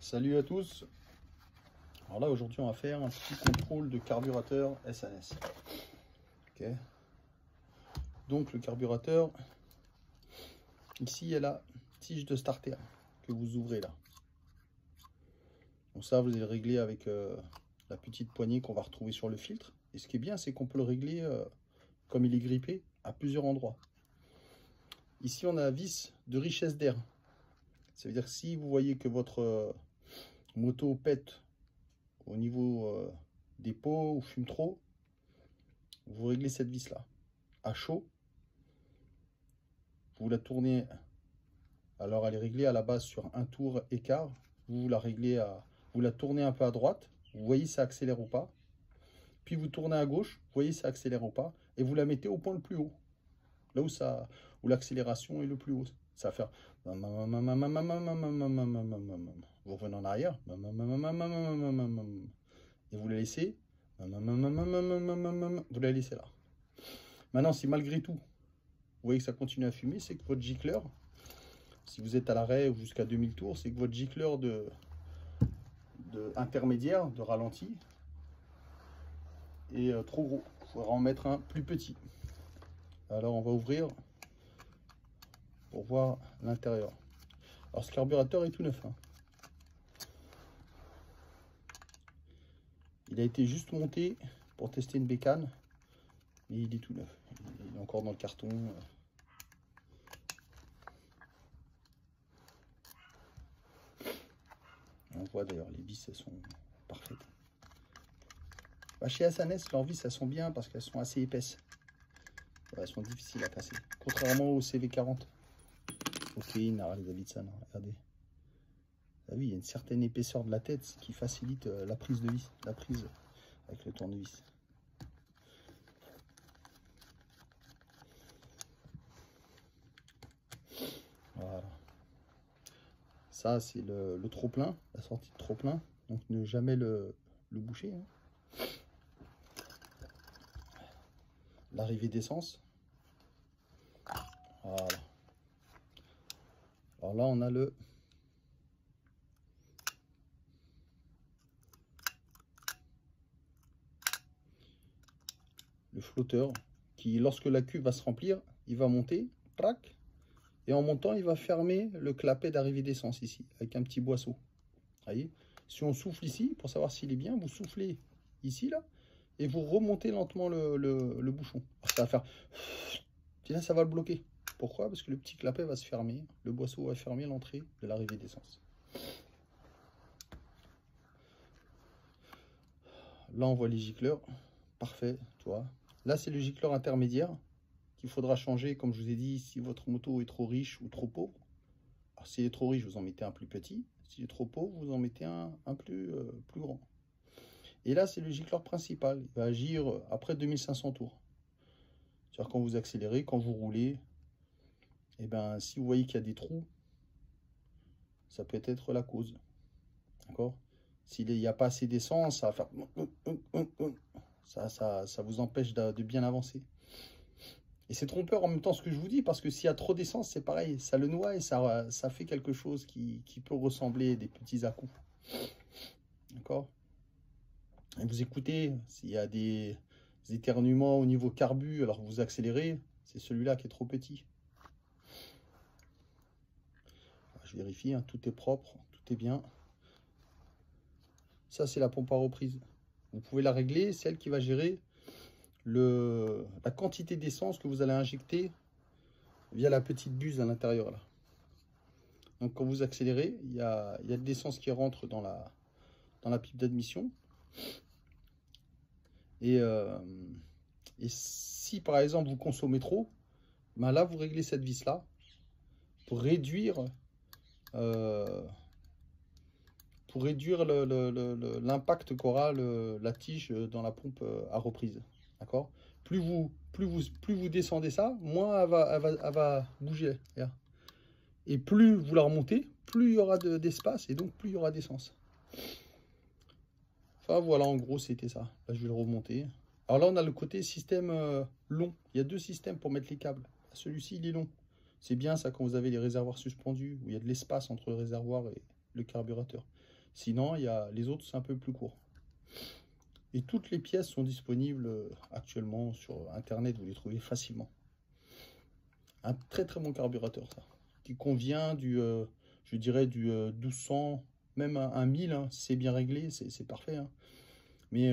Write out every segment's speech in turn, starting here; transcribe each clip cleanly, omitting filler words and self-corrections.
Salut à tous. Alors là aujourd'hui on va faire un petit contrôle de carburateur SNS. Ok. Donc le carburateur, ici il y a la tige de starter que vous ouvrez là. Donc ça vous allez le régler avec la petite poignée qu'on va retrouver sur le filtre. Et ce qui est bien c'est qu'on peut le régler comme il est grippé à plusieurs endroits. Ici on a la vis de richesse d'air. Ça veut dire que si vous voyez que votre moto pète au niveau des pots ou fume trop, vous réglez cette vis là à chaud, vous la tournez, alors elle est réglée à la base sur un tour écart, vous la réglez vous la tournez un peu à droite, vous voyez ça accélère ou pas, puis vous tournez à gauche, vous voyez ça accélère ou pas, et vous la mettez au point le plus haut, là où l'accélération est le plus haut. Ça va faire, vous revenez en arrière, et vous la laissez, vous la laissez là. Maintenant, si malgré tout, vous voyez que ça continue à fumer, c'est que votre gicleur, si vous êtes à l'arrêt ou jusqu'à 2000 tours, c'est que votre gicleur de intermédiaire, de ralenti, est trop gros. Il faudra en mettre un plus petit. Alors on va ouvrir pour voir l'intérieur. Alors ce carburateur est tout neuf. Il a été juste monté pour tester une bécane, mais il est tout neuf. Il est encore dans le carton. On voit d'ailleurs les vis, elles sont parfaites. Bah, chez SNS, leurs vis, elles sont bien parce qu'elles sont assez épaisses. Elles sont difficiles à passer. Contrairement au CV40. Ok, Harley Davidson, regardez. Ah oui, il y a une certaine épaisseur de la tête, ce qui facilite la prise de vis, la prise avec le tournevis. Voilà. Ça, c'est le trop-plein, la sortie de trop-plein. Donc, ne jamais le boucher. L'arrivée d'essence. Voilà. Alors là, on a le flotteur qui, lorsque la cuve va se remplir, il va monter, trac, et en montant, il va fermer le clapet d'arrivée d'essence ici, avec un petit boisseau. Voyez, si on souffle ici, pour savoir s'il est bien, vous soufflez ici, là, et vous remontez lentement le bouchon. Alors, ça va faire... Et là, ça va le bloquer. Pourquoi? Parce que le petit clapet va se fermer, le boisseau va fermer l'entrée de l'arrivée d'essence. Là, on voit les gicleurs. Parfait, tu vois. Là, c'est le gicleur intermédiaire qu'il faudra changer, comme je vous ai dit, si votre moto est trop riche ou trop pauvre. Alors, s'il est trop riche, vous en mettez un plus petit. S'il est trop pauvre, vous en mettez un plus grand. Et là, c'est le gicleur principal. Il va agir après 2500 tours. C'est-à-dire quand vous accélérez, quand vous roulez, et ben, si vous voyez qu'il y a des trous, ça peut être la cause. D'accord? S'il n'y a pas assez d'essence, ça va faire... Ça vous empêche de bien avancer. Et c'est trompeur en même temps ce que je vous dis, parce que s'il y a trop d'essence, c'est pareil, ça le noie et ça fait quelque chose qui peut ressembler à des petits à-coups. D'accord? Et vous écoutez, s'il y a des éternuements au niveau carbu, alors vous accélérez, c'est celui-là qui est trop petit. Je vérifie, hein, tout est propre, tout est bien. Ça, c'est la pompe à reprise. Vous pouvez la régler, c'est elle qui va gérer la quantité d'essence que vous allez injecter via la petite buse à l'intérieur là. Donc quand vous accélérez, il y a de l'essence qui rentre dans la pipe d'admission. Et si par exemple vous consommez trop, ben là vous réglez cette vis là pour réduire l'impact qu'aura la tige dans la pompe à reprise. D'accord? Plus vous descendez ça, moins elle va bouger. Regarde. Et plus vous la remontez, plus il y aura d'espace et donc plus il y aura d'essence. Enfin voilà, en gros c'était ça. Là je vais le remonter. Alors là on a le côté système long. Il y a deux systèmes pour mettre les câbles. Celui-ci il est long. C'est bien ça quand vous avez les réservoirs suspendus, où il y a de l'espace entre le réservoir et le carburateur. Sinon, les autres, c'est un peu plus court. Et toutes les pièces sont disponibles actuellement sur Internet, vous les trouvez facilement. Un très très bon carburateur, ça, qui convient je dirais, du 1200, même un 1000, hein, si c'est bien réglé, c'est parfait. Hein. Mais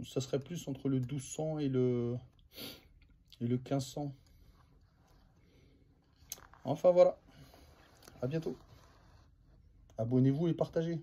ça serait plus entre le 1200 et le 1500. Enfin voilà, à bientôt. Abonnez-vous et partagez.